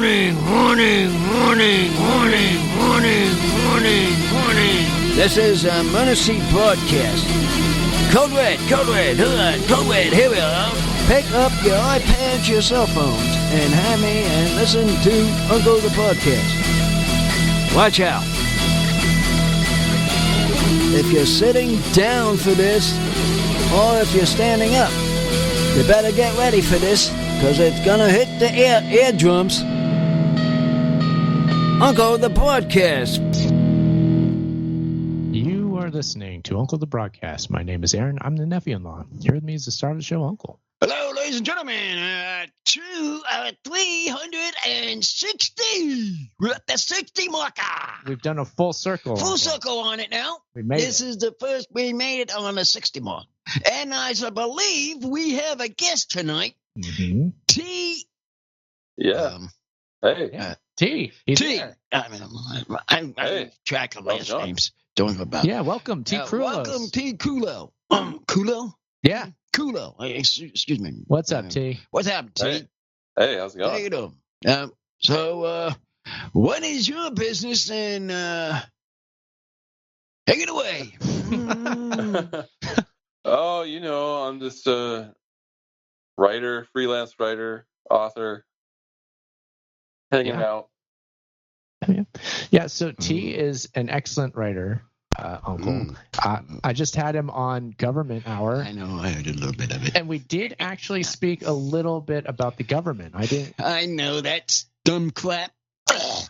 This is a Murder Seat broadcast. Code Red, here we are. Pick up your iPads, your cell phones, and have me and listen to Uncle the Podcast. Watch out. If you're sitting down for this, or if you're standing up, you better get ready for this, because it's gonna hit the eardrums. Uncle the Podcast. You are listening to Uncle the Broadcast. My name is Aaron. I'm the nephew-in-law. Here with me is the star of the show, Uncle. Hello, ladies and gentlemen. 360. We're at the 60 marker. We've done a full circle. Full circle on it now. We made this is the first we made it on the 60 mark. And I believe we have a guest tonight. Mm-hmm. T. Yeah. Hey. T. T. I'm track of last names. Don't know about Yeah, welcome, T. Krulos. Welcome, T. Krulo. Krulo? Yeah. Krulo. Excuse me. What's up, T? What's happening, T? Hey, how's it going? How you doing? So, what is your business? And take it away. Oh, I'm just a writer, freelance writer, author, hanging out. Yeah, so T is an excellent writer, Uncle. I just had him on Government Hour. I know, I heard a little bit of it. And we did actually speak a little bit about the government. I know, that's dumb crap.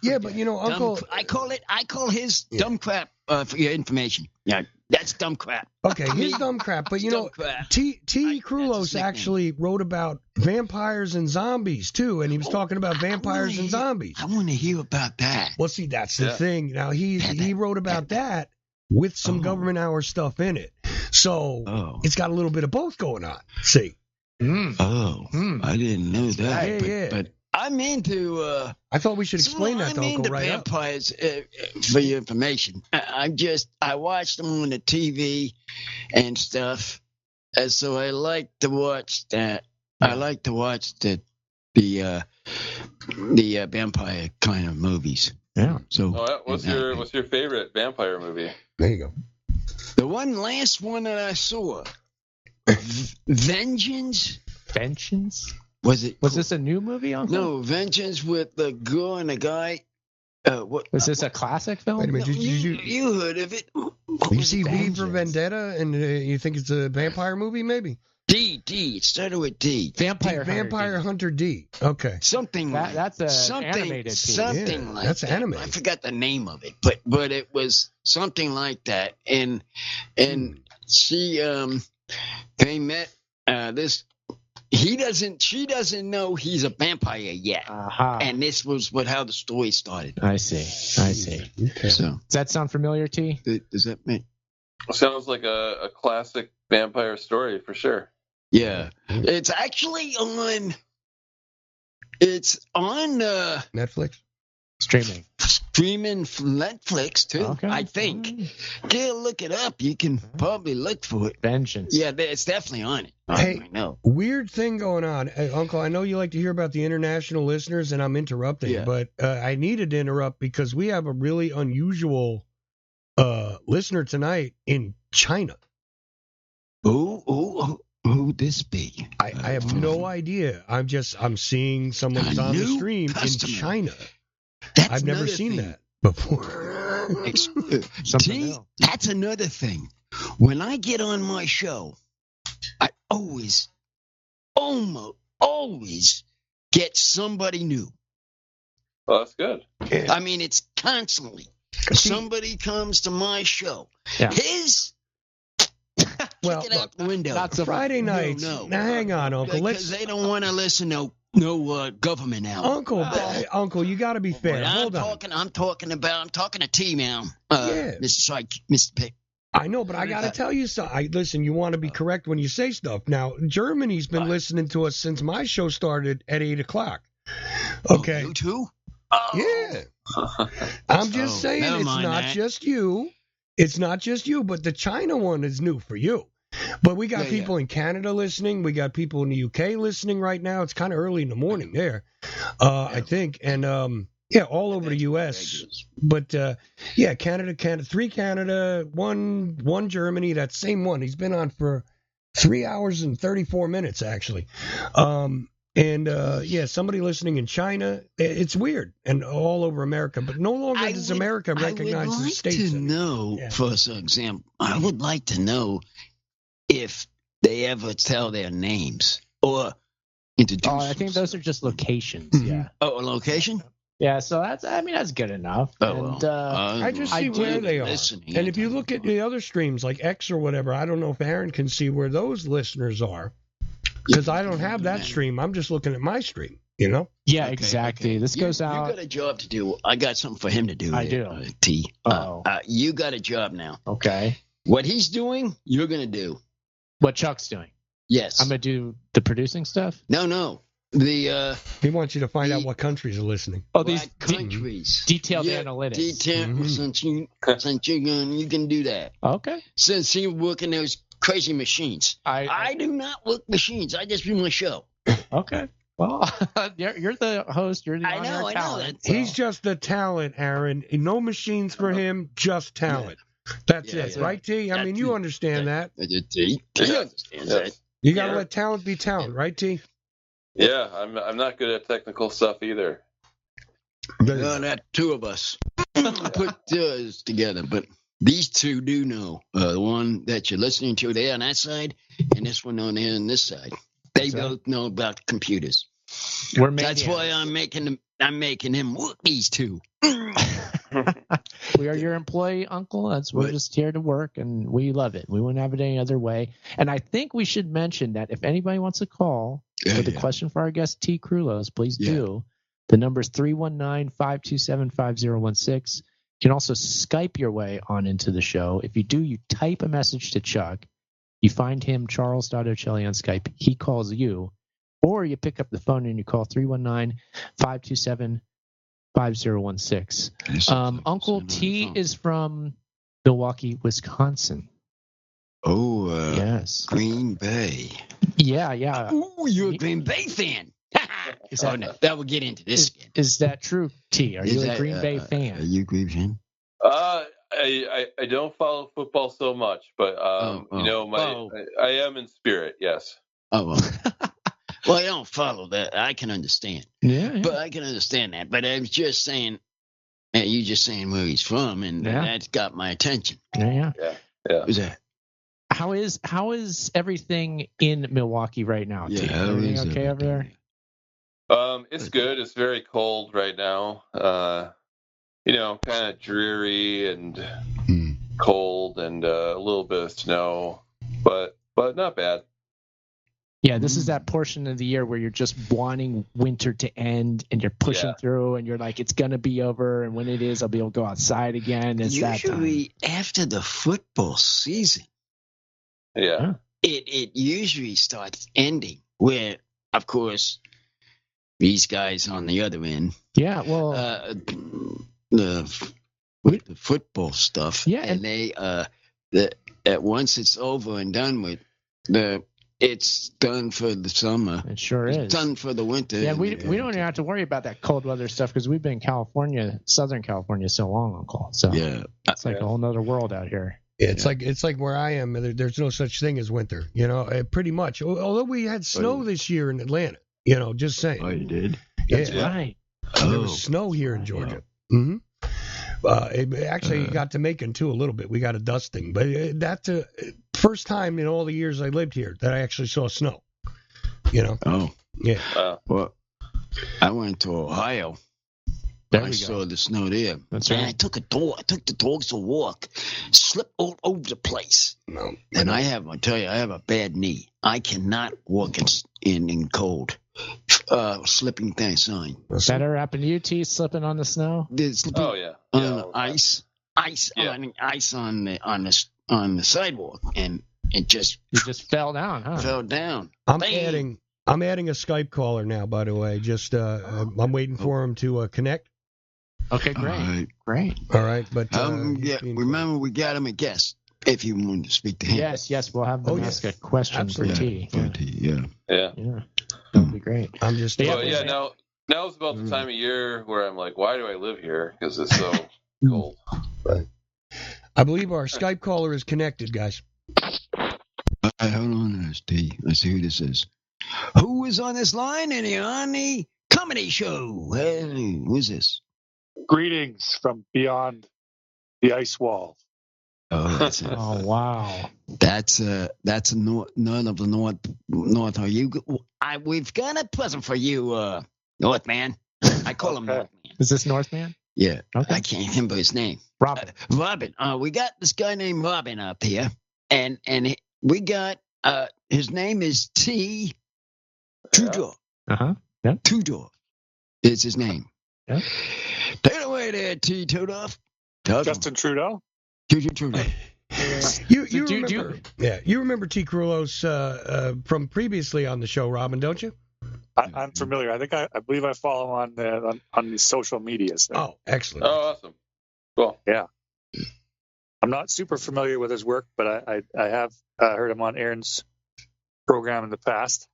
Yeah, but Uncle, I call his dumb crap for your information. Yeah, that's dumb crap. Okay, his dumb crap. But T. Krulos actually wrote about vampires and zombies too, and he was talking about vampires and zombies. I want to hear about that. Well, see, that's the thing. Now he wrote about that with some Government Hour stuff in it, so it's got a little bit of both going on. See? I didn't know that. Yeah. But I'm into. I thought we should explain that to Uncle right up. Vampires, for your information. I watched them on the TV and stuff, and so I like to watch that. I like to watch the vampire kind of movies. Yeah. So what's your favorite vampire movie? There you go. The last one that I saw, Vengeance. Was this a new movie, Uncle? No, Vengeance with the girl and the guy. Was this a classic film? Wait a minute, you heard of it? You see V for Vendetta, and you think it's a vampire movie, maybe? D. It started with D. Vampire Hunter D. Okay. Something that's animated. Something like that's that. animated. I forgot the name of it, but it was something like that. And she they met this. She doesn't know he's a vampire yet. And this was how the story started. I see. Okay. So, does that sound familiar, T? Does that make? Sounds like a classic vampire story for sure. Yeah. It's actually on Netflix? Streaming Netflix too. Okay. I think. Look it up. You can probably look for it. Vengeance. Yeah, it's definitely on it. Hey, I know. Weird thing going on. Hey, Uncle, I know you like to hear about the international listeners, and I'm interrupting, but I needed to interrupt because we have a really unusual listener tonight in China. Who would this be? I have no idea. I'm seeing someone's on the stream in China. I've never seen that before. That's another thing. When I get on my show, I almost always get somebody new. Well, that's good. Yeah. I mean, it's constantly. Somebody comes to my show. Yeah. Well, kick it out the window. Not Friday nights. No. Now, hang on, Uncle. Because they don't want to listen to no government now. Uncle, you got to be fair. Hold on. I'm talking to T now. Mr. Pick. I know, but I got to tell you something. Listen, you want to be correct when you say stuff. Now, Germany's been listening to us since my show started at 8 o'clock. Okay. You too? Yeah. I'm just saying it's not just you. It's not just you, but the China one is new for you. But we got people in Canada listening. We got people in the UK listening right now. It's kind of early in the morning there, I think. And, all over the U.S. But, Canada, 3 Canada, 1 Germany, that same one. He's been on for 3 hours and 34 minutes, actually. Somebody listening in China. It's weird, and all over America. But no longer does America recognize the states. For example, I would like to know if they ever tell their names or introduce. I think those are just locations. Mm-hmm. Yeah. Oh, a location. Yeah, so that's good enough. I just see where they are. And if you look at the other streams like X or whatever, I don't know if Aaron can see where those listeners are, because I don't have that stream. I'm just looking at my stream, you know? Yeah, exactly. This goes out. You got a job to do. I got something for him to do. I do. T. You got a job now. Okay. What he's doing, you're going to do. What Chuck's doing? Yes. I'm going to do the producing stuff? No. He wants you to find out what countries are listening. Oh, these countries. Detailed analytics. Since you can do that. Okay. Since you're working those crazy machines. I do not work machines. I just do my show. Okay. Well, you're the host. You're the honorary talent. So. He's just the talent, Aaron. No machines for him, just talent. That's it, right, T? I mean, you understand that. T understands that. You got to let talent be talent, right, T? Yeah, I'm not good at technical stuff either. That 2 of us put those together, but these 2 do know. The one that you're listening to there on that side, and this one on there on this side. They both know about computers. That's why I'm making him work these 2. We are your employee, Uncle. We're just here to work, and we love it. We wouldn't have it any other way. And I think we should mention that if anybody wants to call with a question for our guest T. Krulos, please do. The number is 319-527-5016. You can also Skype your way on into the show. If you do, you type a message to Chuck. You find him, Charles.Ocelli on Skype. He calls you. Or you pick up the phone and you call 319-527-5016. Uncle T is from Milwaukee, Wisconsin. Oh, yes. Green Bay. Yeah. Oh, you're a Green Bay fan. That will get into this. Is that true, T? Are you a Green Bay fan? Are you a Green fan? I don't follow football so much, but I am in spirit. Yes. Oh well. Well, I don't follow that. I can understand. Yeah. But I can understand that. But I was just saying, you just saying where he's from, and that's got my attention. Yeah. Who's that? How is everything in Milwaukee right now? Yeah, everything okay over there? It's good. It's very cold right now. Kind of dreary and cold, and a little bit of snow, but not bad. Yeah, this is that portion of the year where you're just wanting winter to end, and you're pushing through, and you're like, it's going to be over, and when it is, I'll be able to go outside again. It's that time. Usually after the football season, it usually starts ending, where, of course, these guys on the other end. Yeah, well, the football stuff. Yeah, and they at once it's over and done with, it's done for the summer. It sure is. It's done for the winter. Yeah, we don't even have to worry about that cold weather stuff because we've been in California, Southern California, so long, Uncle. So it's like a whole nother world out here. Yeah, it's like where I am. There's no such thing as winter. Pretty much. Although we had snow this year in Atlanta. Just saying. Oh, you did? That's right. There was snow here in Georgia. Mm-hmm. It actually got to Macon too a little bit. We got a dusting, but that's the first time in all the years I lived here that I actually saw snow. Oh, yeah. Well, I went to Ohio. I saw the snow there. That's right. And I took the dogs to walk, slipped all over the place. No, and I have a bad knee. I cannot walk in cold. Slipping things on. That ever happened to you, T? Slipping on the snow? Oh yeah. On ice on the sidewalk, and it just fell down, huh? Fell down. I'm adding a Skype caller now. By the way, just I'm waiting for him to connect. Okay, great. All right. Great. All right, but remember we got him a guest. if you want to speak to him. Yes, we'll have them ask a question for T. Yeah. That'd be great. I'm just. Now it's about the time of year where I'm like, why do I live here? Because it's so cold. Right. I believe our Skype caller is connected, guys. Hold on, T. Let's see who this is. Who is on this line? And on the comedy show. Hey, who's this? Greetings from beyond the ice wall. Oh, that's it. Oh, wow. That's none of the north. Are you? We've got a present for you, Northman. I call him Northman. Is this Northman? Yeah. Okay. I can't remember his name. Robin. Robin. We got this guy named Robin up here, and we got his name is T. Tudor. Yeah. Tudor is his name. Yeah. Take it away there, T. Tudor. Justin Trudeau. Tudor. You remember T. Krulos from previously on the show, Robin, don't you? I'm familiar. I believe I follow him on the social medias. Oh, excellent. Oh, awesome. Cool. Yeah. I'm not super familiar with his work, but I have heard him on Aaron's program in the past.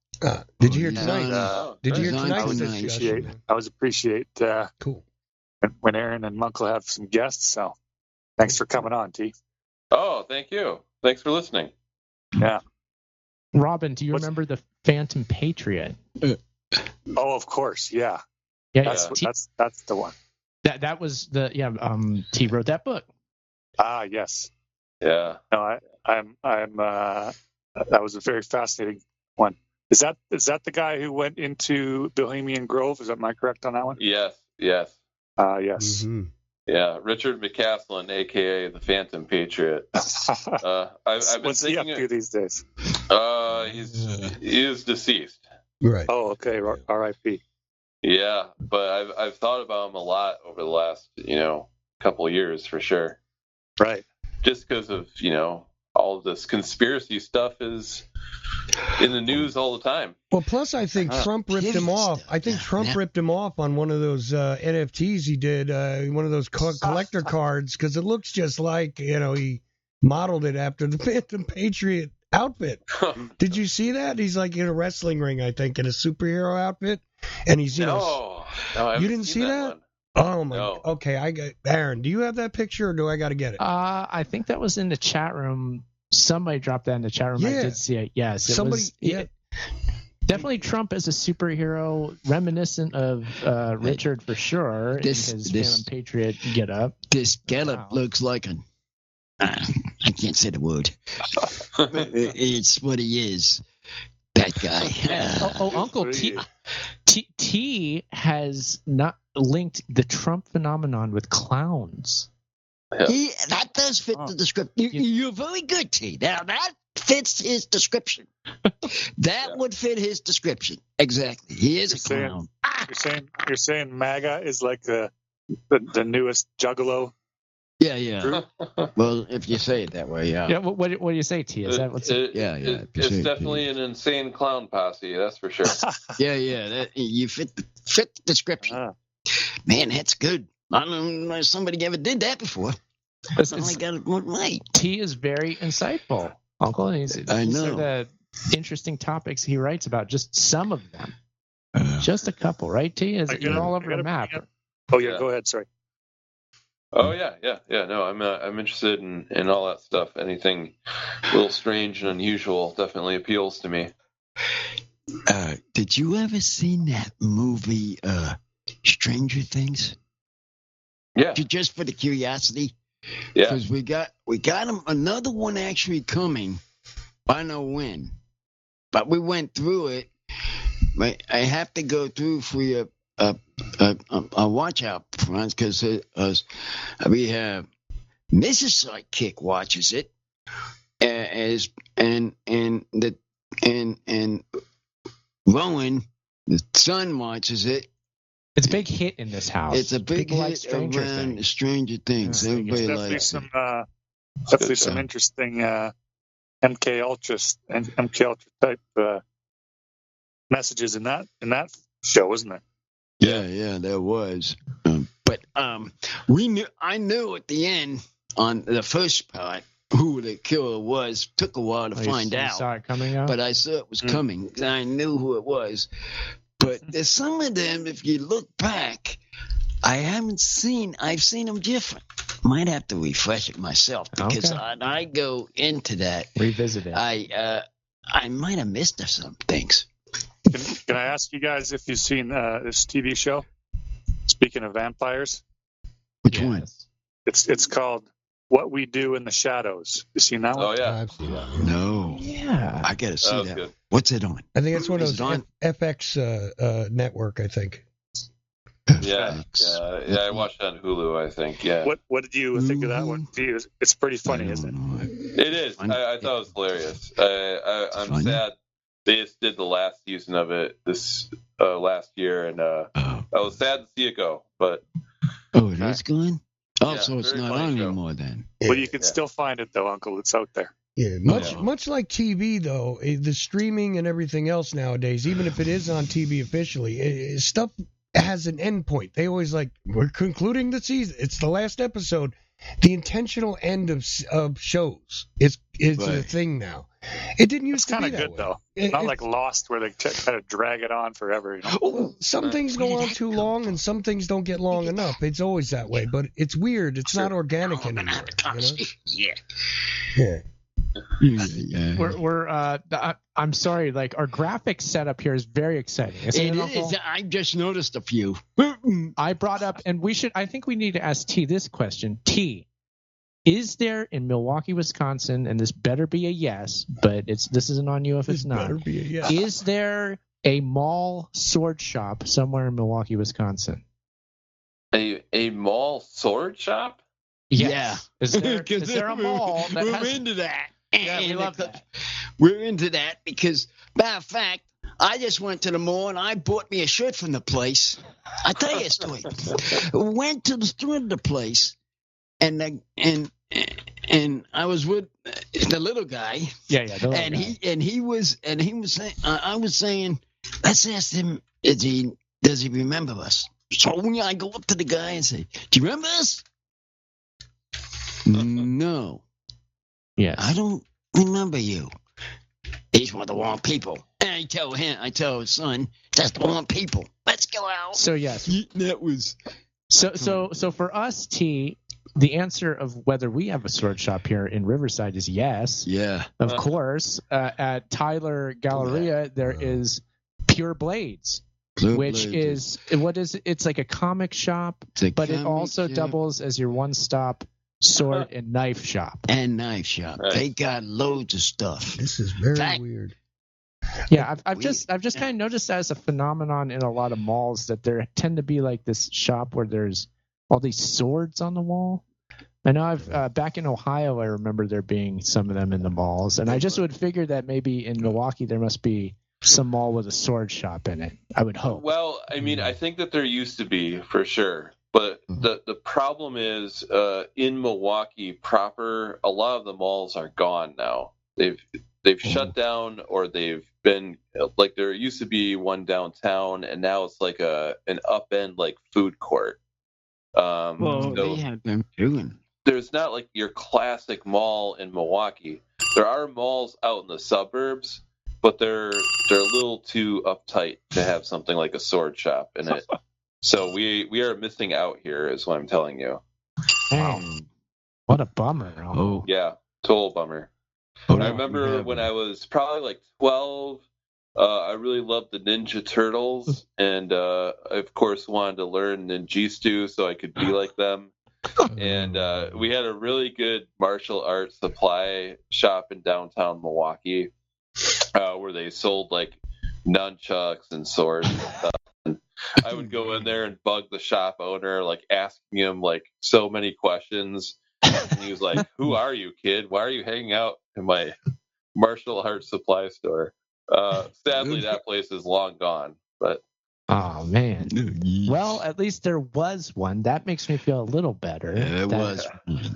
Did you hear tonight? Did you hear tonight? I always appreciate cool when Aaron and Munkle have some guests. So thanks for coming on, T. Oh, thank you. Thanks for listening. Yeah. Robin, do you remember the Phantom Patriot? Oh, of course. Yeah. Yeah. That's the one. That was T wrote that book. Ah, yes. Yeah. No, I'm that was a very fascinating one. Is that the guy who went into Bohemian Grove? Am I correct on that one? Yes. Yes. Mm-hmm. Yeah, Richard McCaslin, a.k.a. the Phantom Patriot. I've been What's he up to these days? He is deceased. Right. Oh, okay. R.I.P. Yeah, but I've thought about him a lot over the last couple of years for sure. Right. Just because of all of this conspiracy stuff is in the news all the time. Well, plus I think Trump ripped him off. I think Trump ripped him off on one of those NFTs he did, one of those collector cards, because it looks just like, he modeled it after the Phantom Patriot outfit. Did you see that? He's like in a wrestling ring, I think, in a superhero outfit. And he's, No, you didn't see that? Oh, my. No. Okay, Aaron, do you have that picture, or do I got to get it? I think that was in the chat room. Somebody dropped that in the chat room. Yeah. I did see it. Yes. Yeah. Definitely Trump as a superhero, reminiscent of Richard for sure. His Phantom Patriot get up. This getup looks like I can't say the word. It's what he is. That guy. Uncle T has not linked the Trump phenomenon with clowns. Yeah. That does fit the description. You're very good, T. Now that fits his description. That would fit his description exactly. He is a clown. You're saying MAGA is like the newest Juggalo. Yeah. Well, if you say it that way, yeah. Yeah. What do you say, T? Is that what's it? Yeah. It's definitely an insane clown posse. That's for sure. Yeah. You fit the description. Man, that's good. I don't know if somebody ever did that before. I got it one right. T is very insightful, Uncle. And I know the interesting topics he writes about. Just some of them, just a couple, right? T you're all over the map. Oh yeah, go ahead. Sorry. Oh yeah. No, I'm interested in all that stuff. Anything a little strange and unusual definitely appeals to me. Did you ever see that movie, Stranger Things? Yeah. Just for the curiosity. Yeah. Because we got another one actually coming. I know when, but we went through it. But I have to go through for a watch out front because we have Mrs. Sidekick watches it and Rowan, the son, watches it. It's a big hit in this house. It's a big hit like Stranger Things. Yeah, Everybody likes it. Definitely some interesting MKULTRA type messages in that show, isn't there? Yeah, there was. But I knew at the end on the first part who the killer was. Took a while to find out. You saw it coming out? But I saw it was coming. I knew who it was. But there's some of them, if you look back, I've seen them different. Might have to refresh it myself because I go into that. Revisit it. I might have missed some things. Can I ask you guys if you've seen this TV show? Speaking of vampires. Which one? It's called What We Do in the Shadows. You seen that one? Oh, yeah. I've seen that. No. Yeah. I got to see that. Good. What's it on? I think it's one of Is those it on? FX network, I think. Yeah, I watched it on Hulu, I think. Yeah. What did you think of that one? It's pretty funny, isn't it? It is. I thought it was hilarious. I'm sad they just did the last season of it this last year, and I was sad to see it go. But it is gone. Oh, Yeah, so it's very not funny on show. anymore then. Well, you can still find it though, Uncle. It's out there. Yeah, much like TV though, the streaming and everything else nowadays, even if it is on TV officially, stuff has an end point. They always we're concluding the season. It's the last episode. The intentional end of shows is a thing now. It didn't used to be that way. It's kind of good though. Not like Lost where they kind of drag it on forever. You know? Well, some things go on too long and some things don't get long enough. It's always that way, but it's weird. It's not organic anymore. Yeah. I'm sorry. Like our graphic setup here is very exciting. It is. I just noticed a few. I brought up, and I think we need to ask T this question. T, is there in Milwaukee, Wisconsin, and this better be a yes, but this isn't on you if it's not. Better be a yes. Is there a mall sword shop somewhere in Milwaukee, Wisconsin? A mall sword shop? Yes. Is there a mall that we're has... into that. Yeah, we love that. We're into that because, matter of fact, I just went to the mall and I bought me a shirt from the place. I tell you a story. Went to the place, and I was with the little guy. Yeah. And he was saying, I was saying, let's ask him, does he remember us? So I go up to the guy and say, do you remember us? No. Yes. I don't remember you. He's one of the wrong people. And I tell his son, that's the wrong people. Let's go out. So yes. That was So for us, T, the answer of whether we have a sword shop here in Riverside is yes. Yeah. Of course. At Tyler Galleria, there is Pure Blades. Which is what is it? It's like a comic shop, but it also doubles as your one-stop sword and knife shop. Right. They got loads of stuff. This is very weird. Yeah, I've just kind of noticed that as a phenomenon in a lot of malls that there tend to be like this shop where there's all these swords on the wall. I know I've back in Ohio, I remember there being some of them in the malls, and I just would figure that maybe in Milwaukee there must be some mall with a sword shop in it. I would hope. Well, I mean, I think that there used to be for sure, but the problem is in Milwaukee proper, a lot of the malls are gone now. They've shut down, or they've been like there used to be one downtown, and now it's like an upend like food court. So they have them doing. There's not like your classic mall in Milwaukee. There are malls out in the suburbs, but they're a little too uptight to have something like a sword shop in it. So we are missing out here, is what I'm telling you. Wow. What a bummer. Oh. Yeah, total bummer. I remember when I was probably like 12, I really loved the Ninja Turtles, and I, of course, wanted to learn ninjutsu so I could be like them. And we had a really good martial arts supply shop in downtown Milwaukee, where they sold like nunchucks and swords and stuff. And I would go in there and bug the shop owner, like asking him like so many questions. And he was like, "Who are you, kid? Why are you hanging out in my martial arts supply store?" Sadly, that place is long gone. But oh man. Well, at least there was one. That makes me feel a little better. There was.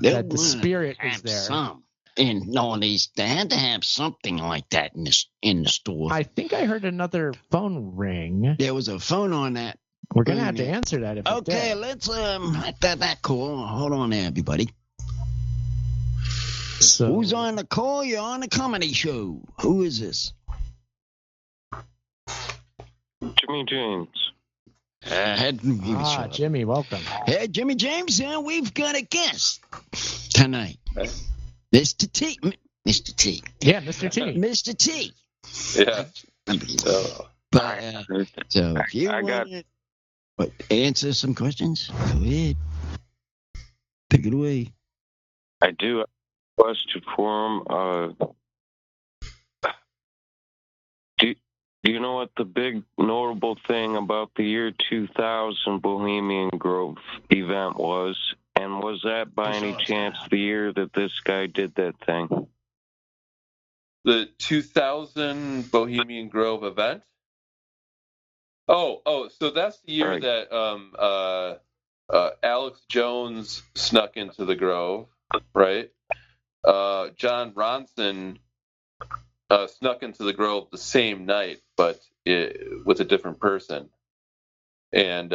That the spirit is there. Some. And no, they had to have something like that in the store. I think I heard another phone ring. There was a phone on that. We're gonna have to answer that if okay, let's that cool. Hold on there, everybody. So Who's on the call? You're on the comedy show. Who is this? Jimmy James. Jimmy, welcome. Hey, Jimmy James, we've got a guest tonight. Mr. T. Mr. T. Yeah, Mr. T. Mr. T. Yeah. So if you want to answer some questions, go ahead. Take it away. I do have a question for him. Do you know what the big notable thing about the year 2000 Bohemian Grove event was? And was that by any chance the year that this guy did that thing? The 2000 Bohemian Grove event? Oh, so that's the year that Alex Jones snuck into the Grove, right? Jon Ronson snuck into the Grove the same night, but with a different person. And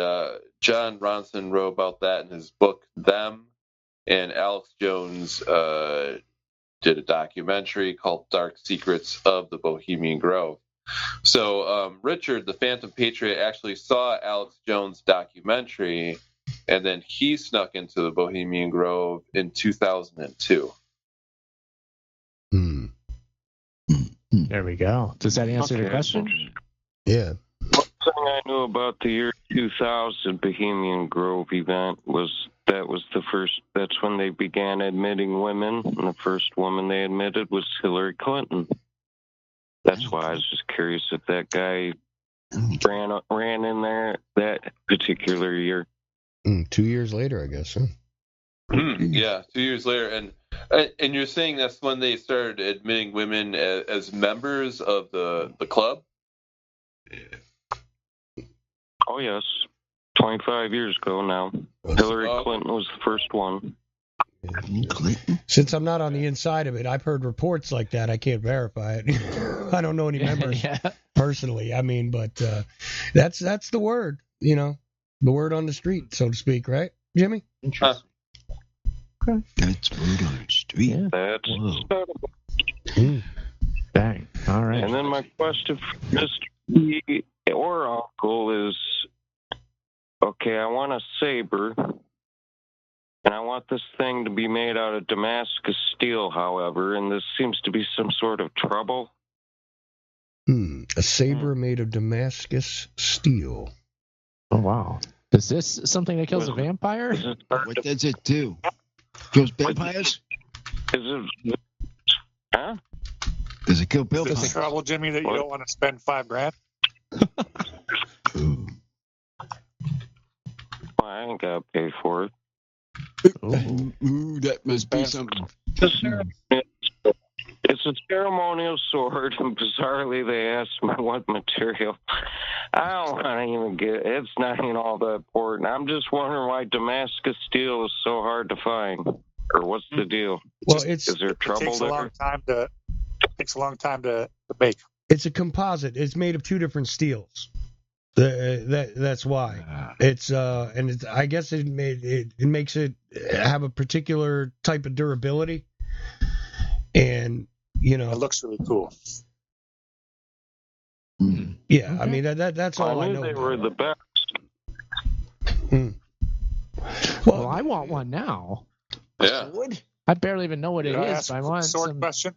Jon Ronson wrote about that in his book, Them, and Alex Jones did a documentary called Dark Secrets of the Bohemian Grove. So Richard, the Phantom Patriot, actually saw Alex Jones' documentary, and then he snuck into the Bohemian Grove in 2002. There we go. Does that answer the question? Yeah. One thing I knew about the year 2000 Bohemian Grove event was that's when they began admitting women, and the first woman they admitted was Hillary Clinton. That's why I was just curious if that guy ran in there that particular year. 2 years later, I guess. Huh? Yeah, 2 years later, and you're saying that's when they started admitting women as members of the club? Oh yes, 25 years ago now. Hillary Clinton was the first one. Since I'm not on the inside of it, I've heard reports like that. I can't verify it. I don't know any members personally. I mean, but that's the word, the word on the street, so to speak, right, Jimmy? Interesting. Okay. That's word on the street. Yeah. That's Bang. All right. And then my question for Mr. T or Uncle is, okay, I want a saber, and I want this thing to be made out of Damascus Steel, however, and this seems to be some sort of trouble. A saber made of Damascus Steel. Oh, wow. Is this something that kills a vampire? What does it do? Kills vampires? Is it? Huh? Does it kill Is vampires? it trouble, Jimmy, that you don't want to spend $5,000? Well, I ain't got to pay for it. Ooh, that must be something. It's a ceremonial sword, and bizarrely they asked me what material. I don't want to even get. It's not even all that important. I'm just wondering why Damascus Steel is so hard to find, or what's the deal? Well, is there trouble takes there? It takes a long time to make. It's a composite. It's made of two different steels. That's why it's and it's, I guess it makes it have a particular type of durability, and it looks really cool. Yeah, I mean that's all I know. They were the best. Well, I want one now. Yeah. I barely even know what it is. Ask I want sword question.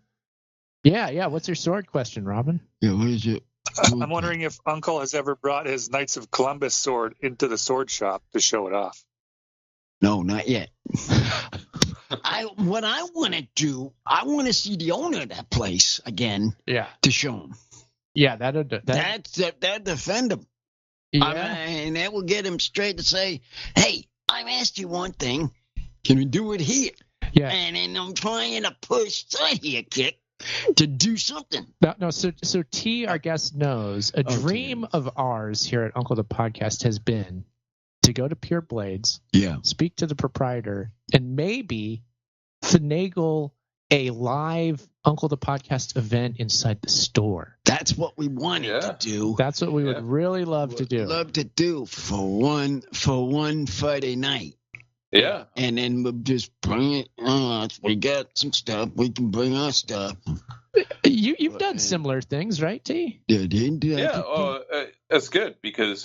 Yeah. What's your sword question, Robin? Yeah, what is it? I'm wondering if Uncle has ever brought his Knights of Columbus sword into the sword shop to show it off. No, not yet. What I want to do, I want to see the owner of that place again. Yeah. To show him. Yeah, that'll defend him. Yeah. And that will get him straight to say, "Hey, I've asked you one thing. Can we do it here?" Yeah. And then I'm trying to push here, Kick, to do something. No. So T, our guest, knows a dream of ours here at Uncle the Podcast has been to go to Pure Blades, speak to the proprietor, and maybe finagle a live Uncle the Podcast event inside the store. That's what we wanted to do. That's what we would really love to do. Love to do for one Friday night. Yeah. And then we'll just bring it. We got some stuff. We can bring our stuff. You've done similar things, right, T? Yeah. That's good because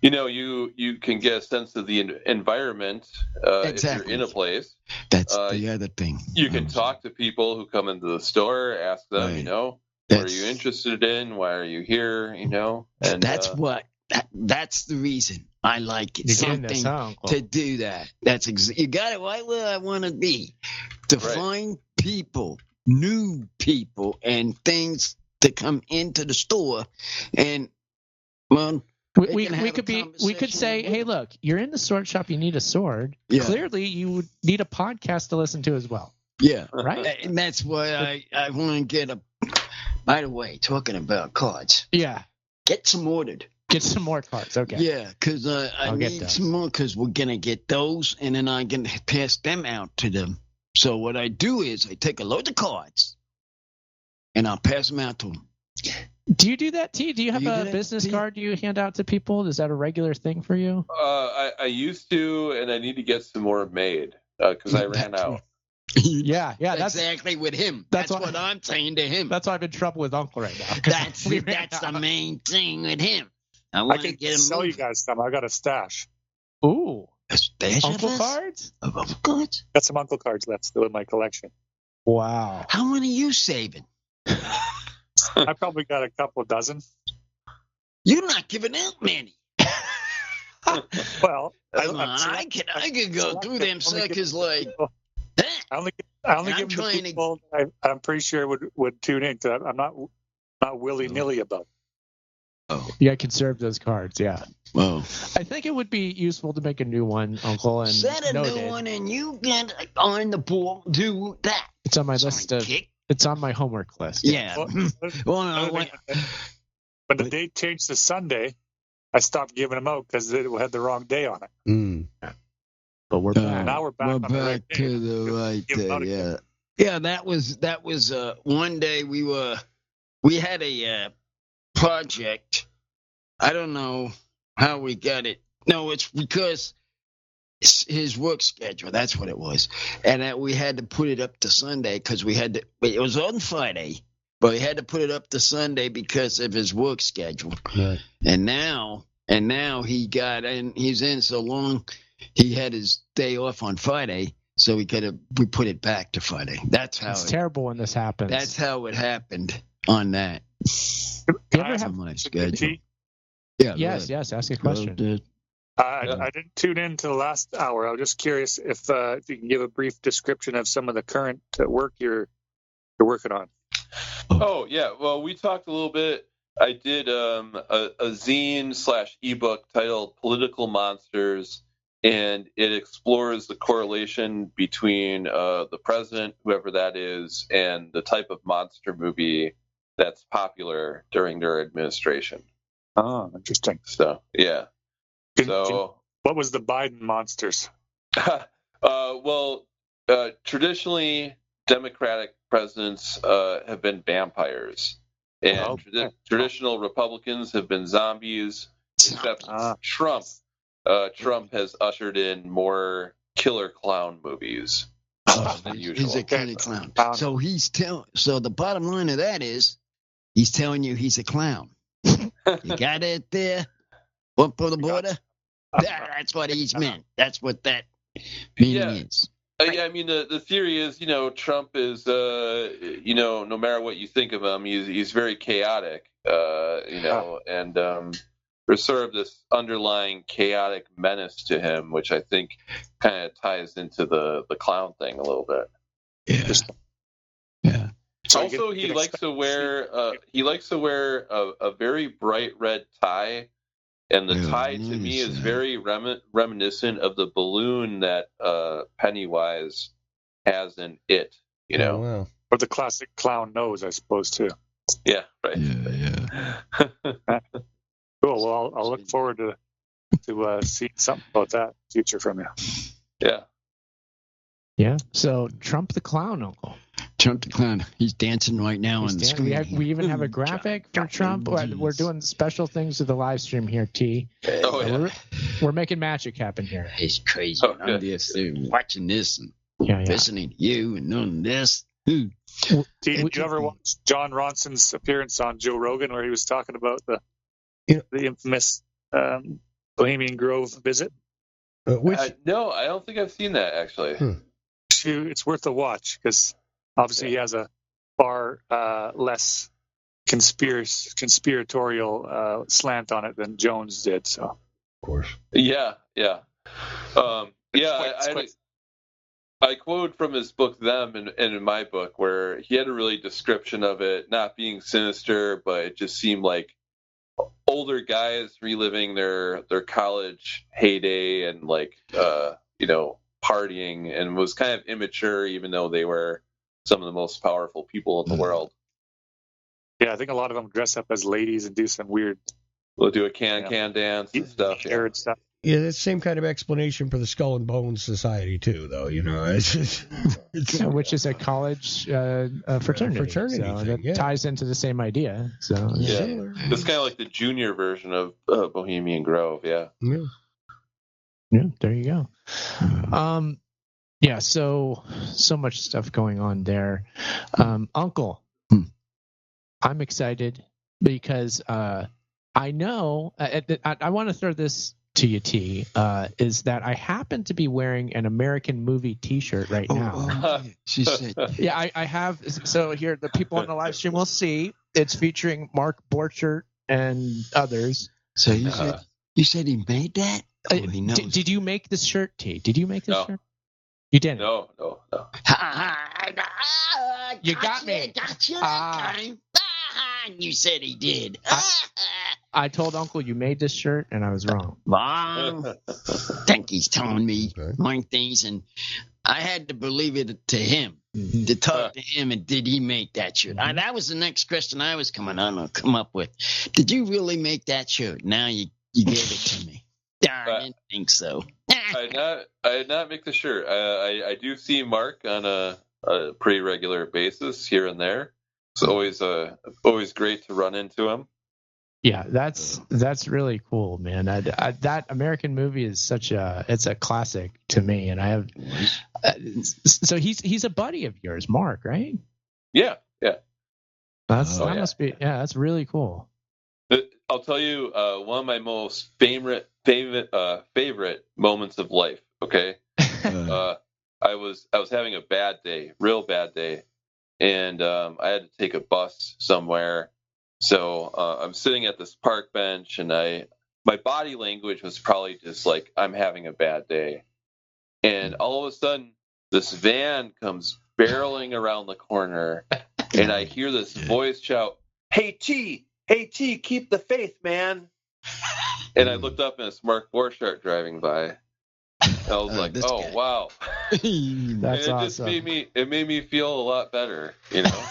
you can get a sense of the environment exactly. if you're in a place. That's the other thing. You can talk to people who come into the store, ask them, what are you interested in? Why are you here? And that's that's the reason I like it. Something to do that. You got it right where I want to be. To find people, new people, and things to come into the store, and we could say, hey, look, you're in the sword shop, you need a sword. Yeah. Clearly, you would need a podcast to listen to as well. Yeah, right. And that's why I want to get a. By the way, talking about cards. Yeah. Get some ordered. Get some more cards, okay. Yeah, because I need some more because we're going to get those, and then I'm going to pass them out to them. So what I do is I take a load of cards, and I'll pass them out to them. Do you do that, T? Do you have a business card you hand out to people? Is that a regular thing for you? I used to, and I need to get some more made because I ran out. Yeah, that's exactly with him. That's what I'm saying to him. That's why I'm in trouble with Uncle right now. That's the main thing with him. I can sell you guys some. I got a stash. Ooh, a stash Uncle cards? Of Uncle cards? Got some Uncle cards left still in my collection. Wow. How many are you saving? I probably got a couple dozen. You're not giving out many. Well, I could go through them suckers like. I only give them to people I'm pretty sure would tune in because I'm not willy-nilly about it. Oh. Yeah, I conserve those cards, yeah. Whoa. I think it would be useful to make a new one, Uncle. And set a new one, and you get on the ball. Do that. It's on my list of. It's on my homework list. Yeah. When the date changed to Sunday, I stopped giving them out because it had the wrong day on it. Mm. But we're back. Now we're back on the right day. To the right day. Yeah. Yeah, that was one day we had a project. I don't know how we got it. No, it's because his work schedule. That's what it was. And that we had to put it up to Sunday because it was on Friday, but we had to put it up to Sunday because of his work schedule. Right. And now he got in. He's in so long. He had his day off on Friday, so we put it back to Friday. That's how it's terrible when this happens. That's how it happened on that. Do you ever have my schedule? Yeah. Yes. Ask a question. I didn't tune in to the last hour. I was just curious if you can give a brief description of some of the current work you're working on. Oh yeah, well we talked a little bit. I did a zine / ebook titled "Political Monsters," and it explores the correlation between the president, whoever that is, and the type of monster movie that's popular during their administration. Oh, interesting. So yeah. What was the Biden monsters? Traditionally, Democratic presidents have been vampires, and traditional Republicans have been zombies. Except Trump. Trump has ushered in more killer clown movies than usual. He's a killer clown. So So the bottom line of that is, he's telling you he's a clown. You got it there? Up for the border? That's what he's meant. That's what that meaning is. I mean, the theory is, Trump is, no matter what you think of him, he's very chaotic, and there's sort of this underlying chaotic menace to him, which I think kind of ties into the clown thing a little bit. Yeah. Also, he likes to wear a very bright red tie, and the tie to me is very reminiscent of the balloon that Pennywise has in It. Oh, wow. Or the classic clown nose, I suppose, too. Yeah, right. Yeah. Cool. Well, I'll look forward to seeing something about that in the future from you. Yeah. Yeah. So Trump the clown, Uncle. Trump the Clown. He's dancing right now on the screen. We even have a graphic for Trump. We're doing special things with the live stream here, T. Oh, yeah. We're making magic happen here. It's crazy. Oh, I'm just watching this and Yeah. listening to you and doing this. Did you ever watch Jon Ronson's appearance on Joe Rogan where he was talking about the infamous Bohemian Grove visit? No, I don't think I've seen that, actually. It's worth a watch because obviously he has a far less conspiratorial slant on it than Jones did. So, of course. Yeah. I quote from his book Them and in my book where he had a really description of it not being sinister, but it just seemed like older guys reliving their college heyday and partying, and was kind of immature even though they were some of the most powerful people in the world. Yeah, I think a lot of them dress up as ladies and do some weird. We'll do a can dance and stuff. Stuff. Yeah, that's the same kind of explanation for the Skull and Bones Society too, though. It's just, which is a college fraternity. So thing, that ties into the same idea. So yeah, it's kind of like the junior version of Bohemian Grove. Yeah. There you go. So much stuff going on there. Uncle, I'm excited because I know I want to throw this to you, T, is that I happen to be wearing an American movie T-shirt right now. She said, yeah, I have. So here, the people on the live stream will see. It's featuring Mark Borchardt and others. So you said he made that? Oh, he knows. Did you make this shirt, T? Did you make this No. shirt? You didn't? No. You got me. Got you that time. You said he did. I told Uncle you made this shirt, and I was wrong. Wow. I think he's telling me my things, and I had to believe it to him, to talk to him, and did he make that shirt? That was the next question I was come up with. Did you really make that shirt? Now you gave it to me. Darn, I didn't think so. I did not make the shirt. I do see Mark on a pretty regular basis here and there. It's always great to run into him. Yeah, that's really cool, man. That American movie is it's a classic to me, and I have. So he's a buddy of yours, Mark, right? Yeah. Must be that's really cool. I'll tell you one of my most favorite moments of life. Okay, I was having a bad day, real bad day, and I had to take a bus somewhere. So I'm sitting at this park bench, and my body language was probably just like, I'm having a bad day. And all of a sudden, this van comes barreling around the corner, and I hear this voice shout, Hey T, keep the faith, man. And I looked up, and it's Mark Borchardt driving by. I was like, oh, guy. Wow. That's awesome. It made me feel a lot better, you know?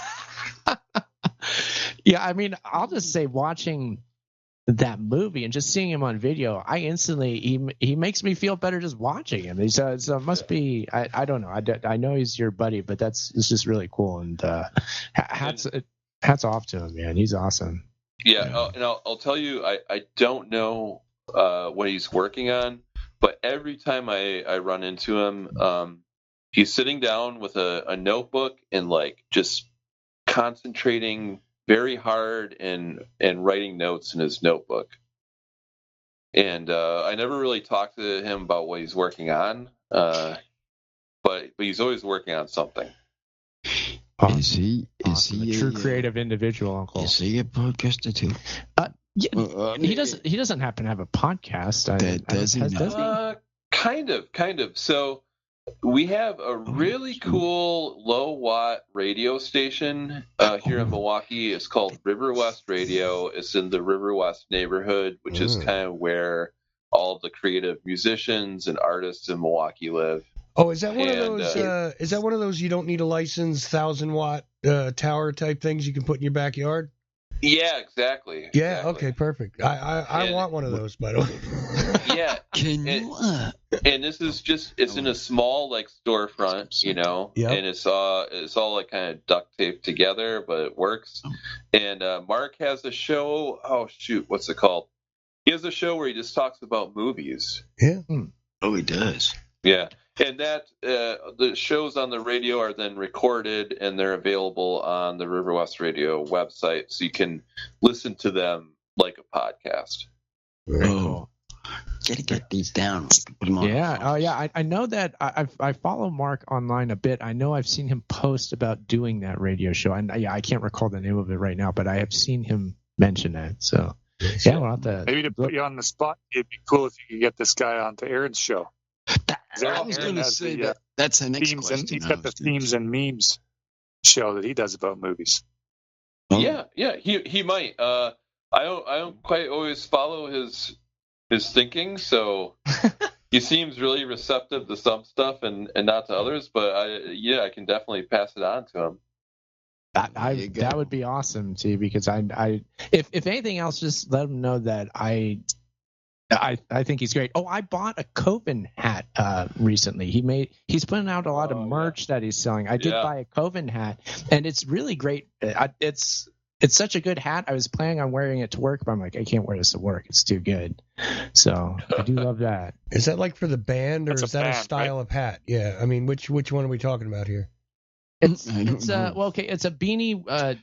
Yeah, I mean, I'll just say watching that movie and just seeing him on video, I instantly he makes me feel better just watching him. So it must be I don't know. I know he's your buddy, but it's just really cool, and hats off to him, man. He's awesome. Yeah, and I'll tell you, I don't know what he's working on, but every time I run into him, he's sitting down with a notebook and like just concentrating very hard and writing notes in his notebook. And I never really talked to him about what he's working on, but he's always working on something. Is he a true creative individual, Uncle? Is he a podcaster too? Yeah, he doesn't happen to have a podcast. Does he? Kind of. So we have a really cool low watt radio station here in Milwaukee. It's called Riverwest Radio. It's in the Riverwest neighborhood, which is kind of where all of the creative musicians and artists in Milwaukee live. Oh, is that one of those? Is that one of those you don't need a license 1,000-watt tower type things you can put in your backyard? Yeah, exactly. Yeah, exactly. okay, perfect. I want one of those, by the way. Yeah. Can you? And this is just, it's in a small, like, storefront, you know, and it's all like, kind of duct taped together, but it works. And Mark has a show, oh, shoot, what's it called? He has a show where he just talks about movies. Yeah. Oh, he does. Yeah. And that the shows on the radio are then recorded and they're available on the Riverwest Radio website, so you can listen to them like a podcast. Oh, gotta get these down. Put them on. Yeah. Oh, yeah. I know that I follow Mark online a bit. I know I've seen him post about doing that radio show, and I can't recall the name of it right now, but I have seen him mention it. So yeah, we'll have to. Maybe to put you on the spot, it'd be cool if you could get this guy onto Aaron's show. I was going to say that's the next question. He's got the themes and memes show that he does about movies. Yeah, he might. I don't quite always follow his thinking, so he seems really receptive to some stuff and not to others. But I can definitely pass it on to him. That would be awesome too, because if anything else, just let him know that I think he's great. Oh, I bought a Coven hat recently. He's putting out a lot of merch that he's selling. I did buy a Coven hat, and it's really great. It's such a good hat. I was planning on wearing it to work, but I'm like, I can't wear this to work. It's too good. So I do love that. Is that like for the band, or is that a style of hat? Yeah. I mean, which one are we talking about here? It's it's a beanie,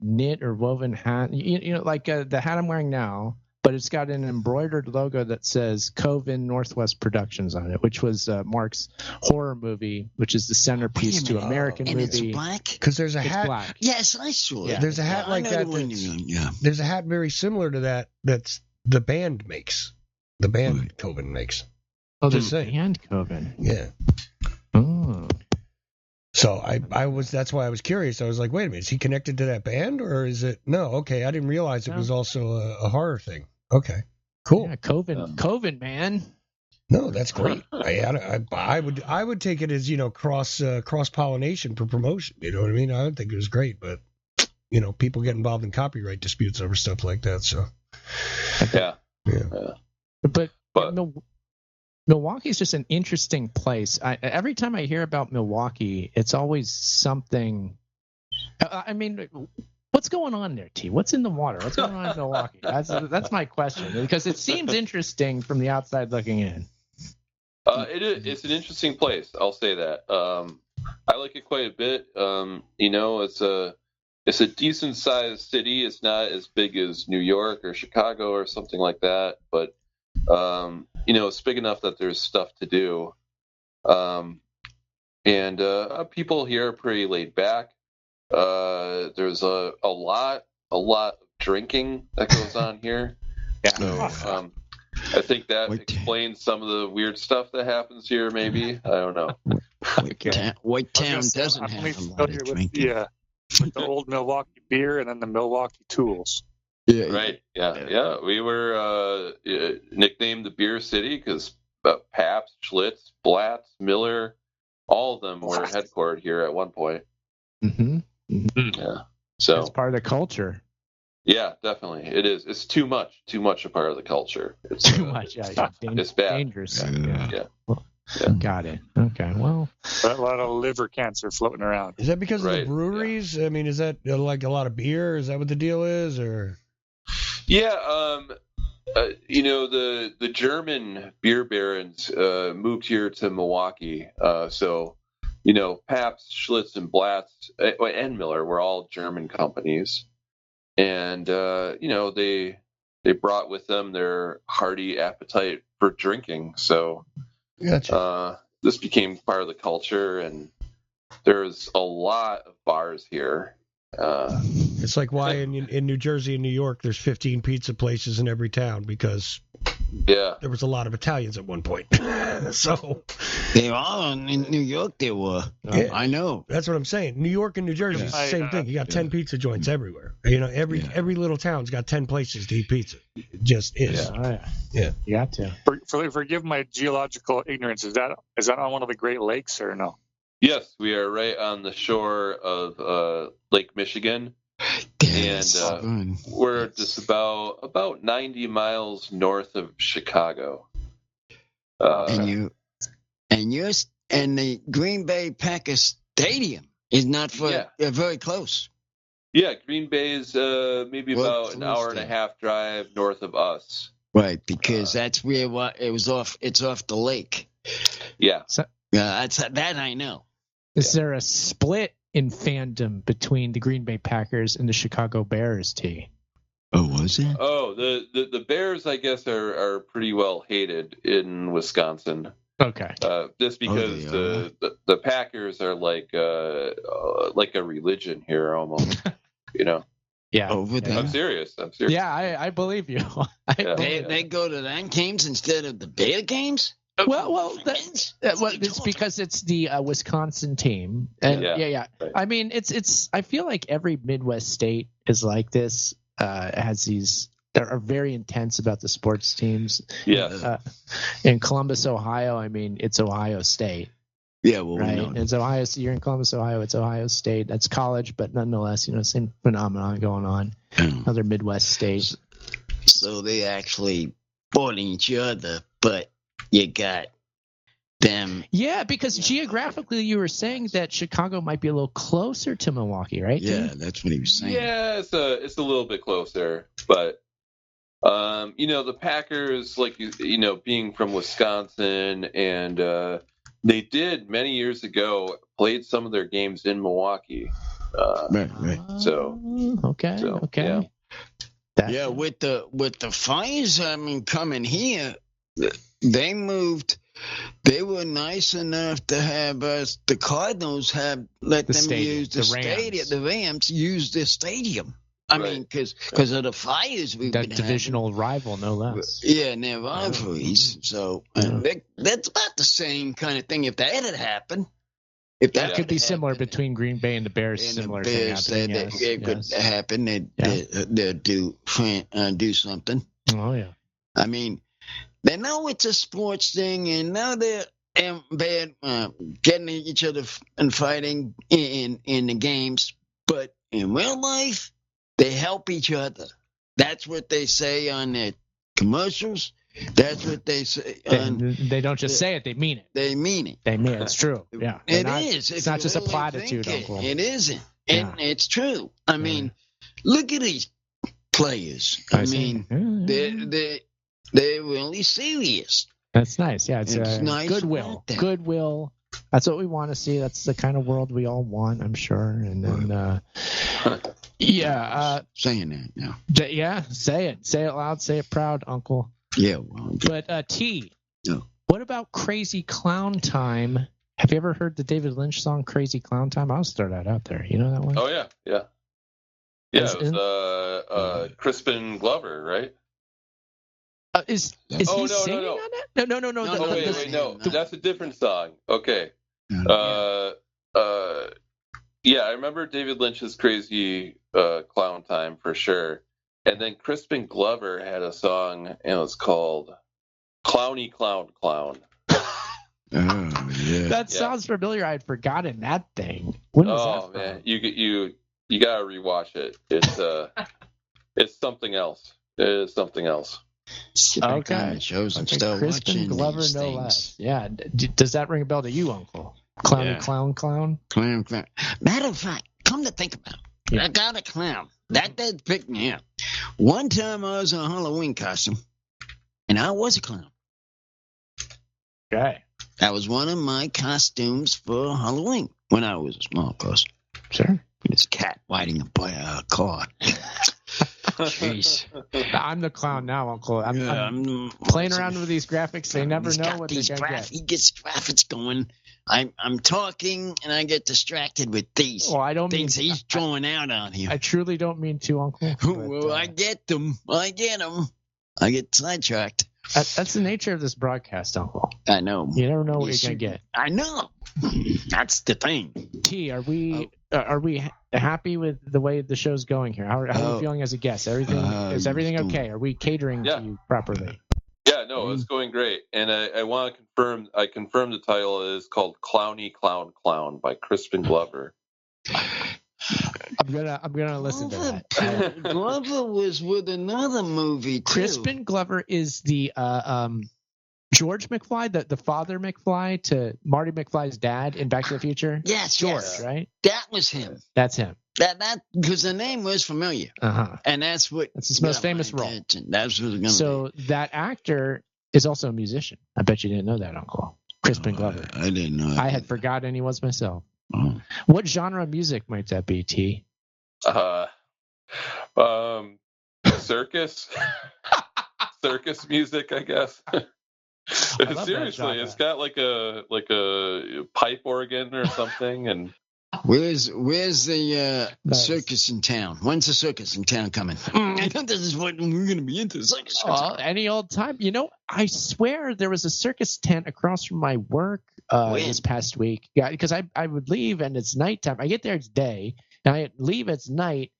knit or woven hat. You know, like the hat I'm wearing now. But it's got an embroidered logo that says Coven Northwest Productions on it, which was Mark's horror movie, which is the centerpiece to American movie. It's black? Because there's a hat. Black. Yes, I saw it. There's a hat like that. There's a hat very similar to that that's the band makes. The band Coven makes. Oh, the band Coven. Yeah. Oh. So that's why I was curious. I was like, wait a minute, is he connected to that band, or is it? No, okay, I didn't realize it was also a horror thing. Okay, cool. Yeah, Coven, man. No, that's great. I would take it as, cross pollination for promotion. You know what I mean? I would think it was great, but people get involved in copyright disputes over stuff like that. So yeah. But Milwaukee's just an interesting place. Every time I hear about Milwaukee, it's always something. I mean, what's going on there, T? What's in the water? What's going on in Milwaukee? That's my question, because it seems interesting from the outside looking in. It's an interesting place. I'll say that. I like it quite a bit. It's a decent sized city. It's not as big as New York or Chicago or something like that, but it's big enough that there's stuff to do. And people here are pretty laid back. There's a lot of drinking that goes on here. Yeah. So I think that explains some of the weird stuff that happens here, maybe. I don't know. White Town doesn't have a lot of drinking. With the old Milwaukee beer and then the Milwaukee tools. Yeah, right. Yeah. We were nicknamed the Beer City because Pabst, Schlitz, Blatz, Miller, all of them were headquartered here at one point. Mm-hmm. Yeah. So it's part of the culture. Yeah, definitely. It is. It's too much a part of the culture. It's too much. Yeah. It's bad. Dangerous. Yeah. Got it. Okay. Well, a lot of liver cancer floating around. Is that because of the breweries? Yeah. I mean, is that like a lot of beer? Is that what the deal is, or? Yeah. The German beer barons moved here to Milwaukee. So, Pabst, Schlitz, and Blatz and Miller were all German companies, and they brought with them their hearty appetite for drinking. So. Gotcha. This became part of the culture, and there's a lot of bars here. It's like why in New Jersey and New York there's 15 pizza places in every town, because there was a lot of Italians at one point. So they are in New York. They were. I know. That's what I'm saying. New York and New Jersey is the same thing. You got 10 pizza joints everywhere. Every little town's got 10 places to eat pizza. It just is. Yeah. You got to. Forgive my geological ignorance. Is that on one of the Great Lakes or no? Yes, we are right on the shore of Lake Michigan. And we're just about 90 miles north of Chicago. And the Green Bay Packers Stadium is not very close. Yeah, Green Bay is maybe about an hour and a half drive north of us. Right, because that's where it's off the lake. Yeah. So, that I know. Is there a split in fandom between the Green Bay Packers and the Chicago Bears, T? Oh, was it? Oh, the Bears, I guess, are pretty well hated in Wisconsin. Okay. Just because the Packers are like a religion here almost, you know. Yeah. Over there. I'm serious. Yeah, I believe you. They go to them games instead of the Bear games? Well, it's because it's the Wisconsin team, and yeah. Right. I mean, it's. I feel like every Midwest state is like this. Has these that are very intense about the sports teams. Yes. In Columbus, Ohio, I mean, it's Ohio State. Yeah, well, right. No. It's Ohio. You're in Columbus, Ohio. It's Ohio State. That's college, but nonetheless, same phenomenon going on. Other Midwest states. So they actually fought each other, but you got them. Yeah, because geographically, you were saying that Chicago might be a little closer to Milwaukee, right? Yeah, that's what he was saying. Yeah, it's a little bit closer, but the Packers, like being from Wisconsin, and they did many years ago played some of their games in Milwaukee. Right. So okay. Yeah, with the Fires, coming here, they moved. They were nice enough to have us. The Cardinals let them use the stadium. The Rams use the stadium. I mean, because of the Fires we've been divisional rival, no less. Yeah, and their rivalries. So that's about the same kind of thing. If that had happened, that could be similar between Green Bay and the Bears. And similar the Bears, it could happen. They'd do something. Oh yeah. I mean, they know it's a sports thing, and now they're getting each other and fighting in the games. But in real life, they help each other. That's what they say on their commercials. That's what they say. They don't just say it; they mean it. They mean it. They mean it. It's true. Yeah, is. It's not just a platitude, Uncle. It isn't, and it's true. I mean, look at these players. I mean, they're really serious. That's nice. Yeah, it's nice. Goodwill. That's what we want to see. That's the kind of world we all want, I'm sure. And then, saying that now. Yeah, say it. Say it loud. Say it proud, Uncle. Yeah. Well, but T. What about Crazy Clown Time? Have you ever heard the David Lynch song "Crazy Clown Time"? I'll start that out there. You know that one? Oh yeah. It was Crispin Glover, right? Is he singing on that? No. No. That's a different song. Okay. I remember David Lynch's Crazy Clown Time for sure. And then Crispin Glover had a song, and it was called Clowny Clown Clown. Oh, yeah. That sounds familiar. I had forgotten that thing. When was that man, you gotta rewatch it. It's something else. It is something else. Okay. Shows and still Crispin watching Glover, these no things. less. Yeah. Does that ring a bell to you, Uncle? Clowny Clown Clown? Clown. Matter of fact, come to think about it, I got a clown. That did pick me up. One time I was in a Halloween costume, and I was a clown. Okay. That was one of my costumes for Halloween when I was a small person. Sure. This cat riding a car. Jeez. I'm the clown now, Uncle. I'm playing around with these graphics. They never know what they're going to get. He gets graphics going. I'm talking, and I get distracted with these things he's throwing out on here. I truly don't mean to, Uncle. Well, I get them. I get sidetracked. That's the nature of this broadcast, Uncle. I know. You never know what you're going to get. I know. That's the thing. T, are we happy with the way the show's going here? How are you feeling as a guest? Is everything okay? Are we catering to you properly? Yeah, no, it's going great. And I want to confirm. I confirm the title is called Clowny Clown Clown by Crispin Glover. I'm gonna listen to that. Glover was with another movie too. Crispin Glover is the George McFly, the father McFly to Marty McFly's dad in Back to the Future. Yes, George, right? That was him. That's him. That because the name was familiar. And that's his most famous role. That's what it's so be. That actor is also a musician. I bet you didn't know that, Uncle. Crispin Glover. I didn't know. I had forgotten he was myself. What genre of music might that be, T? Circus. Circus music, I guess. Seriously, it's got like a pipe organ or something, and where's the circus in town? When's the circus in town coming? I thought this is what we're going to be into. Circus. Any old time. I swear there was a circus tent across from my work this past week. Yeah, because I would leave and it's nighttime. I get there, it's day, and I leave, it's night,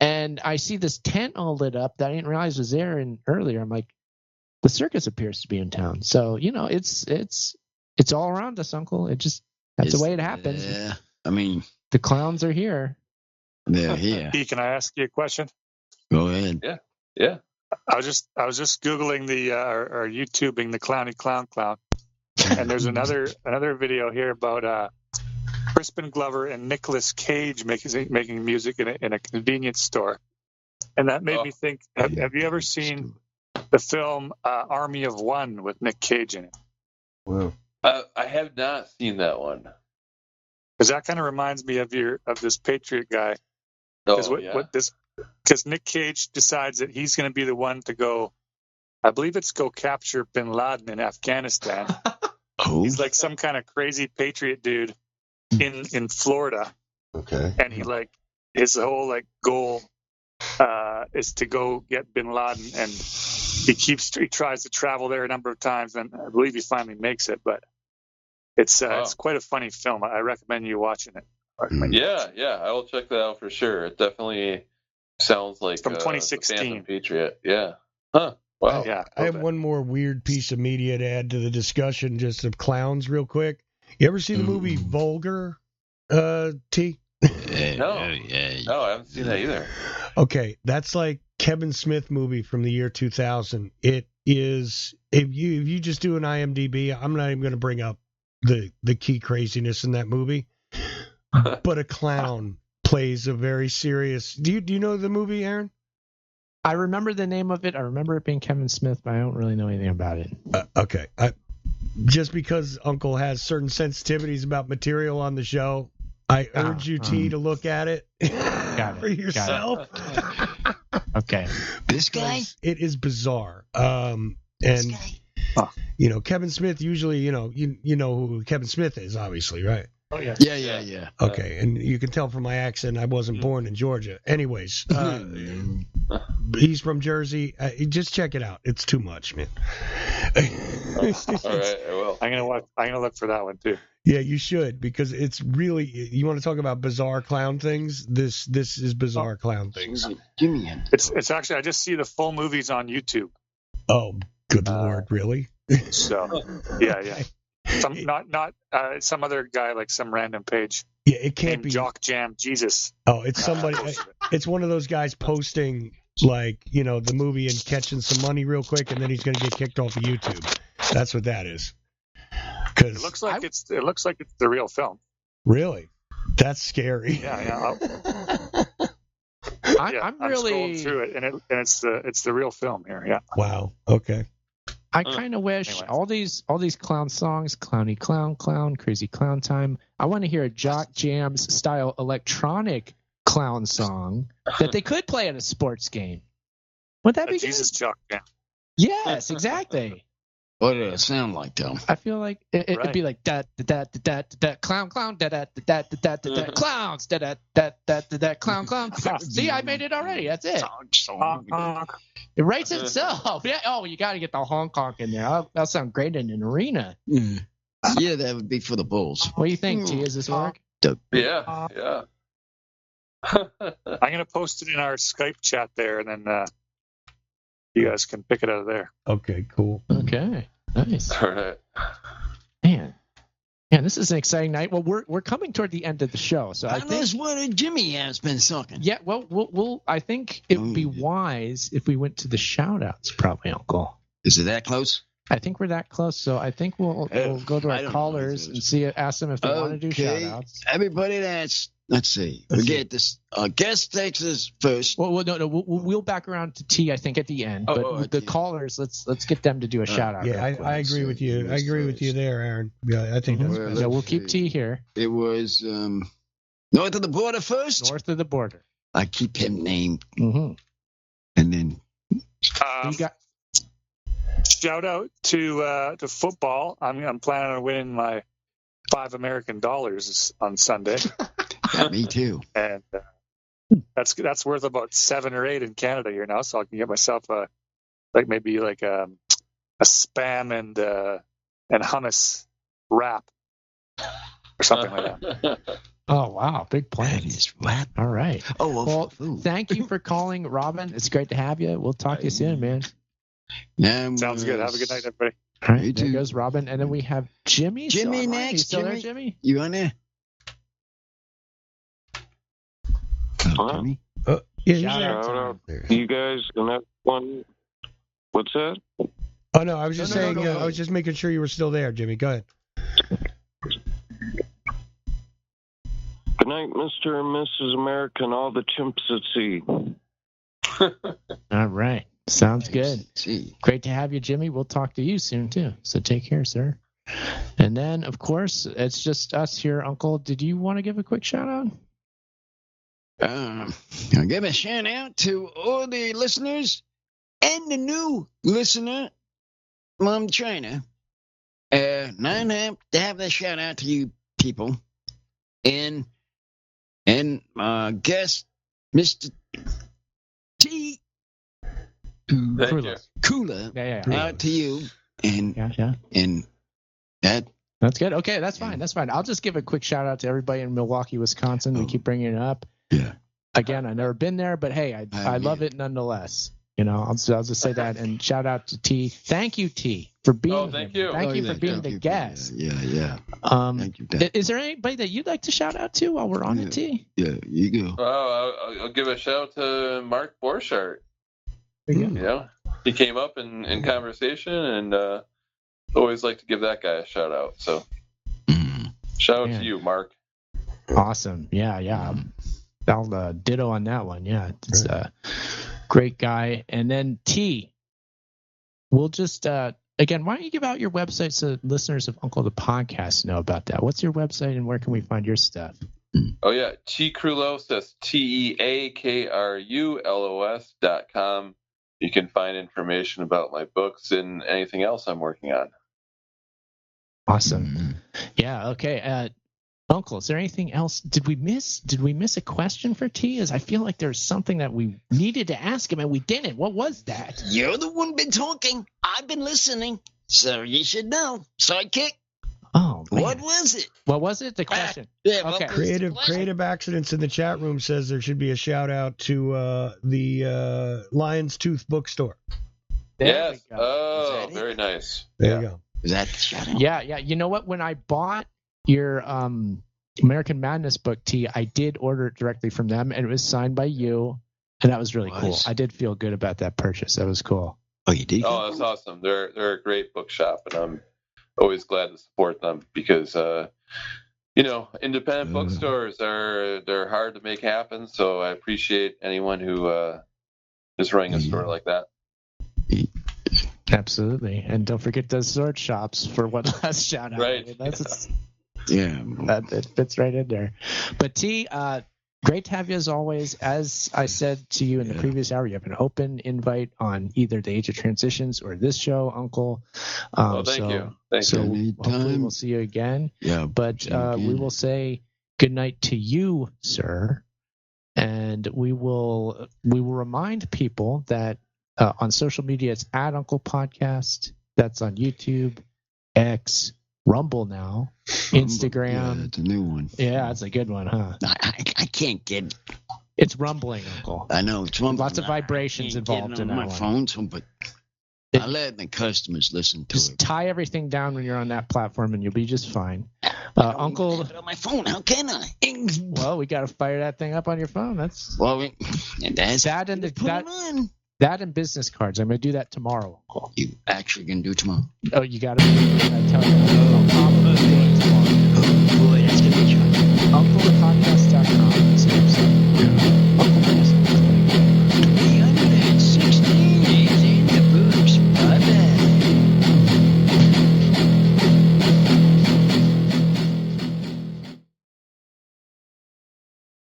and I see this tent all lit up that I didn't realize was there earlier. I'm like, the circus appears to be in town. So, it's all around us, Uncle. That's the way it happens. Yeah. I mean, the clowns are here. They're here. Hey, can I ask you a question? Go ahead. Yeah. I was just Googling or YouTubing the Clowny Clown Clown. And there's another video here about Crispin Glover and Nic Cage making music in a convenience store. And that made me think, have you ever seen the film Army of One with Nic Cage in it? Wow. I have not seen that one. Because that kind of reminds me of this Patriot guy. Because Nic Cage decides that he's going to be the one to go, I believe it's go capture bin Laden in Afghanistan. He's like some kind of crazy Patriot dude in Florida. Okay. And his whole goal is to go get bin Laden, and he tries to travel there a number of times, and I believe he finally makes it, but it's quite a funny film. I recommend you watching it. Yeah, I will check that out for sure. It definitely sounds like from 2016 Patriot. Yeah. Huh. Wow. Yeah. I have one more weird piece of media to add to the discussion, just of clowns, real quick. You ever see the movie Vulgar? T? No, I haven't seen that either. Okay, that's like Kevin Smith movie from the year 2000. It is, if you just do an IMDb, I'm not even going to bring up the key craziness in that movie, but a clown plays a very serious. Do you know the movie, Aaron? I remember the name of it. I remember it being Kevin Smith, but I don't really know anything about it. Okay, just because Uncle has certain sensitivities about material on the show, I urge you, T, to look at it for yourself. Okay. This guy? It is bizarre. And Kevin Smith usually, you know who Kevin Smith is, obviously, right? Oh yeah. Yeah. Okay, and you can tell from my accent I wasn't born in Georgia. Anyways, he's from Jersey. Just check it out. It's too much, man. All right, I will. I'm gonna look for that one too. Yeah, you should, because it's really, you want to talk about bizarre clown things? This is bizarre clown things. It's actually, I just see the full movies on YouTube. Oh, good Lord, really? So, yeah. Some other guy, like some random page. Yeah, it can't be Jock Jams. Jesus. Oh, it's somebody. It's one of those guys posting the movie and catching some money real quick, and then he's going to get kicked off of YouTube. That's what that is. It looks like it's the real film. Really? That's scary. Yeah. I'm really scrolling through it, and it's the real film here. Yeah. Wow. Okay. I kind of wish all these clown songs, Clowny Clown Clown, Crazy Clown Time. I want to hear a Jock Jams style electronic clown song that they could play at a sports game. Would that be Jesus good? Jock Jam? Yes, exactly. What did it sound like, though? I feel like it'd be like da da da da da clown clown da da da da da clowns da da da da clown clown. See, I made it already. That's it. It writes itself. Yeah. Oh, you got to get the honk honk in there. That'll sound great in an arena. Yeah, that would be for the Bulls. What do you think, T? Does this work? Yeah. I'm gonna post it in our Skype chat there, and then you guys can pick it out of there. Okay, cool. Okay, nice. All right. Man, Yeah, this is an exciting night. Well, we're coming toward the end of the show, so I think what Jimmy has been sucking. Yeah, well, we'll I think it would be wise if we went to the shout-outs, probably, Uncle. Is it that close? I think we're that close, so I think we'll go to our callers and ask them if they want to do shout-outs. Everybody that's let's see. We get this guest takes us first. Well, no, we'll back around to T, I think, at the end. But the callers, let's get them to do a shout-out. Yeah, I agree with you. I agree with you there, Aaron. Yeah, I think that's best. So we'll keep T here. It was north of the border first. North of the border. I keep him named. Mm-hmm. And then you got. Shout out to football. I'm planning on winning my $5 American on Sunday. Yeah, me too. And that's worth about 7 or 8 in Canada here now, so I can get myself maybe a spam and hummus wrap or something like that. Oh wow, big plan. That is wrap. All right. Well, thank you for calling, Robin. It's great to have you. We'll talk to you soon, man. Sounds good. Have a good night, everybody. All right, there goes Robin, and then we have Jimmy. Jimmy next. You still there, Jimmy? You on there? Huh? Yeah, Shout out. You guys gonna have one? What's that? Oh no, I was just saying. No. I was just making sure you were still there, Jimmy. Go ahead. Good night, Mr. and Mrs. America and all the chimps at sea. All right. Sounds good. Great to have you, Jimmy. We'll talk to you soon, too. So take care, sir. And then, of course, it's just us here. Uncle, did you want to give a quick shout-out? I'll give a shout-out to all the listeners and the new listener from China. I have to have a shout-out to you people. And guest, Mr. T. Cooler. Yeah. Out to you. And that's good. Okay, that's fine. I'll just give a quick shout out to everybody in Milwaukee, Wisconsin. We keep bringing it up. Yeah. Again, I've never been there, but hey, I love it nonetheless. I'll just say that, and shout out to T. Thank you, T, for being. Oh, thank you. Thank you for being the guest. Yeah. Thank you. Is there anybody that you'd like to shout out to while we're on it, T? Yeah, you go. I'll give a shout out to Mark Borchardt. He came up in conversation, and always like to give that guy a shout out. So, shout out to you, Mark. Awesome. Yeah. I'll ditto on that one. Yeah, it's a great guy. And then T, we'll just again, why don't you give out your website so listeners of Uncle the Podcast know about that? What's your website, and where can we find your stuff? Oh yeah, T Krulos. That's TEAKRULOS.com. You can find information about my books and anything else I'm working on. Awesome. Yeah. Okay. Uncle, is there anything else? Did we miss a question for T? As I feel like there's something that we needed to ask him and we didn't. What was that? You're the one been talking. I've been listening, so you should know. Sidekick. Oh, man. What was it? What was it? The question. Okay. Creative Accidents in the chat room says there should be a shout out to the Lion's Tooth bookstore. Yes. Oh, very nice. There you go. Is that the shout out? Yeah. You know what? When I bought your American Madness book, T, I did order it directly from them, and it was signed by you, and that was really cool. I did feel good about that purchase. That was cool. Oh, you did? Oh, that's awesome. They're a great bookshop, and I'm always glad to support them because independent bookstores they're hard to make happen. So I appreciate anyone who is running a store like that. Absolutely, and don't forget those sword shops for one last shout out. Right. It fits right in there. But T, great to have you as always. As I said to you in the previous hour, you have an open invite on either the Age of Transitions or this show, Uncle. Thank you. Hopefully we'll see you again. Yeah. But we will say good night to you, sir, and we will remind people that on social media it's at Uncle Podcast. That's on YouTube, X, Rumble now, Instagram. Yeah, it's a new one. Yeah, it's a good one, huh? I can't get. It's rumbling, Uncle. I know it's rumbling. Lots of vibrations involved in that my one. phone, but I let the customers listen to just it. tie everything down when you're on that platform, and you'll be just fine. Uncle, on my phone. How can I? Well, we got to fire that thing up on your phone. That's that and business cards. I'm going to do that tomorrow, Uncle. You actually going to do it tomorrow? Oh, you got to tell you. Oh boy, that's going to be fun. Uncle, the podcast